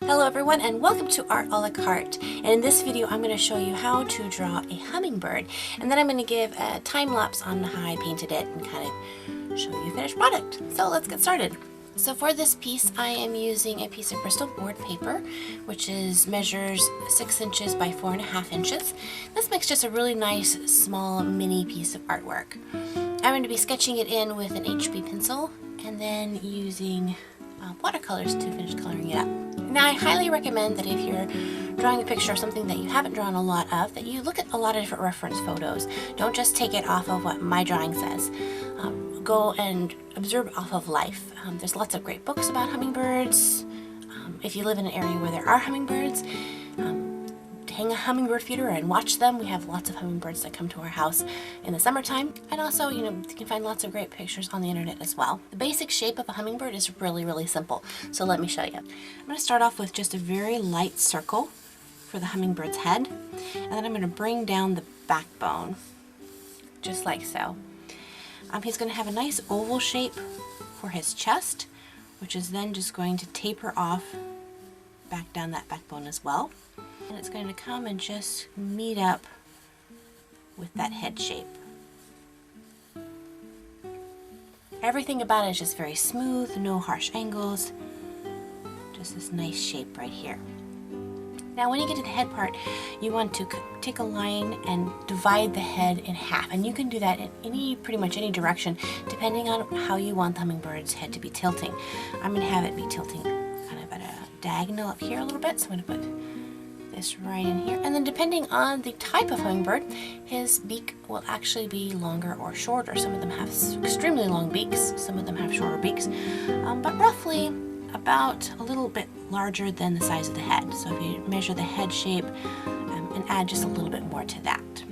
Hello everyone and welcome to Art a la Carte, and in this video I'm going to show you how to draw a hummingbird, and then I'm going to give a time lapse on how I painted it and kind of show you the finished product. So let's get started. So for this piece I am using a piece of Bristol board paper which measures 6 inches by 4.5 inches. This makes just a really nice small mini piece of artwork. I'm going to be sketching it in with an HB pencil and then using watercolors to finish coloring it up. Now I highly recommend that if you're drawing a picture of something that you haven't drawn a lot of, that you look at a lot of different reference photos. Don't just take it off of what my drawing says. Go and observe off of life. There's lots of great books about hummingbirds. If you live in an area where there are hummingbirds, hang a hummingbird feeder and watch them. We have lots of hummingbirds that come to our house in the summertime. And also, you can find lots of great pictures on the internet as well. The basic shape of a hummingbird is really simple. So let me show you. I'm going to start off with just a very light circle for the hummingbird's head. And then I'm going to bring down the backbone, just like so. He's going to have a nice oval shape for his chest, which is then just going to taper off back down that backbone as well. And it's going to come and just meet up with that head shape. Everything about it is just very smooth, no harsh angles, just this nice shape right here. Now when you get to the head part, you want to take a line and divide the head in half, and you can do that in pretty much any direction depending on how you want the hummingbird's head to be tilting. I'm going to have it be tilting kind of at a diagonal up here a little bit, so I'm going to put this right in here, and then depending on the type of hummingbird, his beak will actually be longer or shorter. Some of them have extremely long beaks, some of them have shorter beaks, but roughly about a little bit larger than the size of the head. So if you measure the head shape and add just a little bit more to that.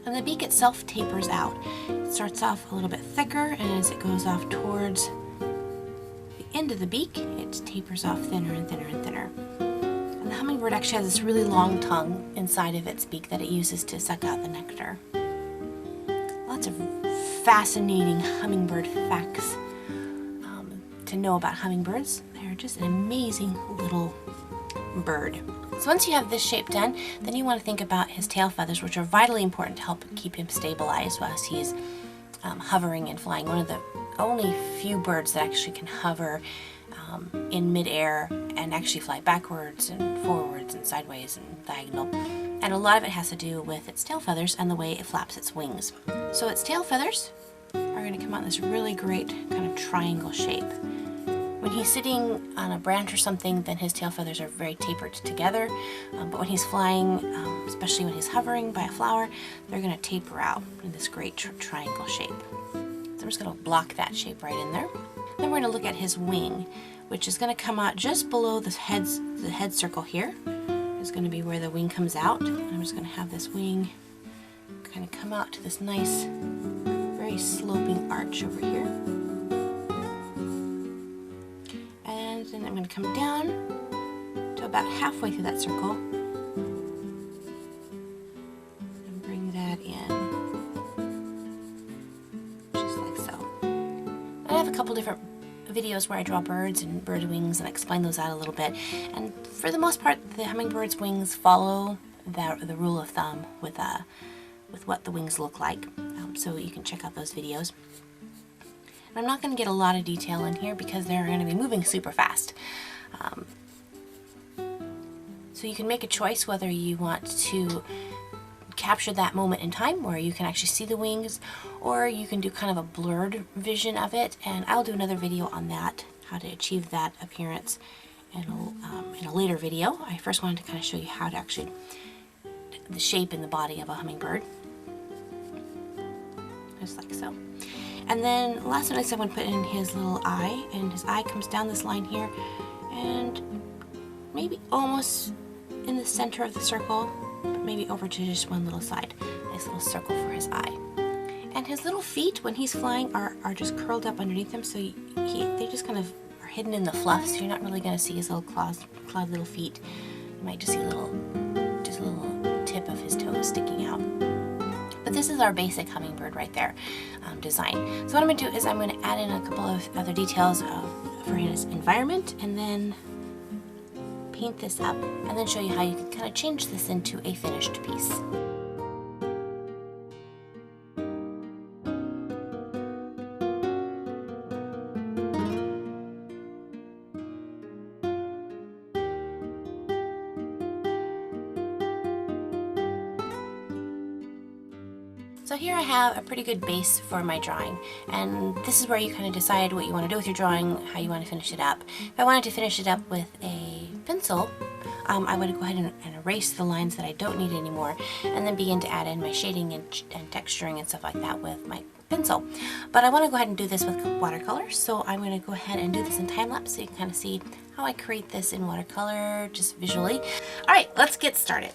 And the beak itself tapers out. It starts off a little bit thicker, and as it goes off towards the end of the beak, it tapers off thinner and thinner and thinner. The hummingbird actually has this really long tongue inside of its beak that it uses to suck out the nectar. Lots of fascinating hummingbird facts to know about hummingbirds. They're just an amazing little bird. So once you have this shape done, then you want to think about his tail feathers, which are vitally important to help keep him stabilized as he's hovering and flying. One of the only few birds that actually can hover in midair and actually fly backwards and forwards and sideways and diagonal. And a lot of it has to do with its tail feathers and the way it flaps its wings. So its tail feathers are going to come out in this really great kind of triangle shape. When he's sitting on a branch or something, then his tail feathers are very tapered together. But when he's flying, especially when he's hovering by a flower, they're going to taper out in this great triangle shape. So I'm just going to block that shape right in there. Then we're going to look at his wing, which is going to come out just below the head circle here. Is going to be where the wing comes out. And I'm just going to have this wing kind of come out to this nice, very sloping arch over here. And then I'm going to come down to about halfway through that circle and bring that in, just like so. I have a couple different videos where I draw birds and bird wings and explain those out a little bit, and for the most part the hummingbird's wings follow the rule of thumb with what the wings look like, so you can check out those videos. And I'm not going to get a lot of detail in here because they're going to be moving super fast, so you can make a choice whether you want to capture that moment in time where you can actually see the wings, or you can do kind of a blurred vision of it, and I'll do another video on that, how to achieve that appearance in a later video. I first wanted to kind of show you how to actually the shape in the body of a hummingbird, just like so. And then last one is I'm going to put in his little eye, and his eye comes down this line here and maybe almost in the center of the circle, but maybe over to just one little side. Nice little circle for his eye. And his little feet, when he's flying, are just curled up underneath him, so they just kind of are hidden in the fluff, so you're not really going to see his little clawed little feet. You might just see just a little tip of his toes sticking out. But this is our basic hummingbird right there, design. So what I'm going to do is I'm going to add in a couple of other details for his environment, and then paint this up and then show you how you can kind of change this into a finished piece. So here I have a pretty good base for my drawing, and this is where you kind of decide what you want to do with your drawing, how you want to finish it up. If I wanted to finish it up with a pencil, I would go ahead and erase the lines that I don't need anymore, and then begin to add in my shading and texturing and stuff like that with my pencil. But I want to go ahead and do this with watercolor, so I'm going to go ahead and do this in time-lapse so you can kind of see how I create this in watercolor just visually. Alright, let's get started.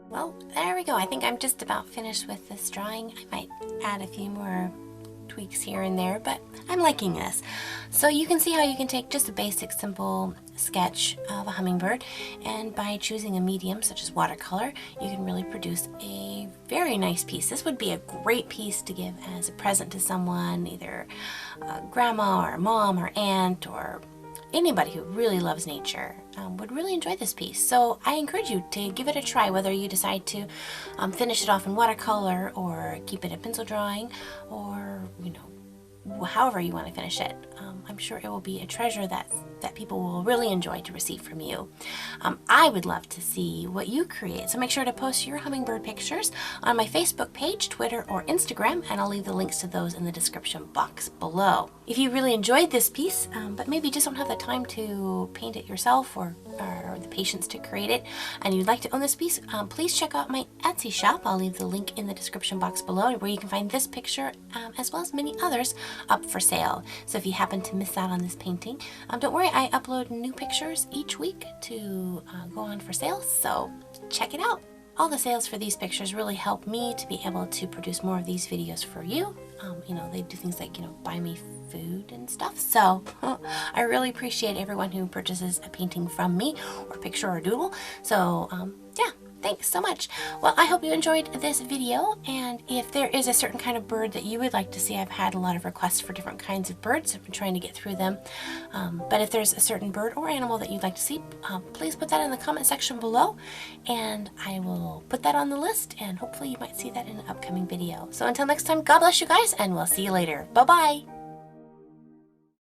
Well, there we go. I think I'm just about finished with this drawing. I might add a few more tweaks here and there, but I'm liking this. So you can see how you can take just a basic, simple sketch of a hummingbird, and by choosing a medium such as watercolor, you can really produce a very nice piece. This would be a great piece to give as a present to someone, either grandma or mom or aunt or anybody who really loves nature would really enjoy this piece. So I encourage you to give it a try, whether you decide to finish it off in watercolor or keep it a pencil drawing, or however you want to finish it. I'm sure it will be a treasure that people will really enjoy to receive from you. I would love to see what you create, so make sure to post your hummingbird pictures on my Facebook page, Twitter, or Instagram, and I'll leave the links to those in the description box below. If you really enjoyed this piece, but maybe just don't have the time to paint it yourself or the patience to create it, and you'd like to own this piece, please check out my Etsy shop. I'll leave the link in the description box below, where you can find this picture as well as many others up for sale. So if you happen to miss out on this painting, don't worry, I upload new pictures each week to go on for sale, so check it out. All the sales for these pictures really help me to be able to produce more of these videos for you. They do things like, buy me food and stuff. So I really appreciate everyone who purchases a painting from me, or a picture or a doodle. So yeah, thanks so much. Well, I hope you enjoyed this video, and if there is a certain kind of bird that you would like to see, I've had a lot of requests for different kinds of birds. I've been trying to get through them. But if there's a certain bird or animal that you'd like to see, please put that in the comment section below, and I will put that on the list, and hopefully you might see that in an upcoming video. So until next time, God bless you guys, and we'll see you later. Bye-bye.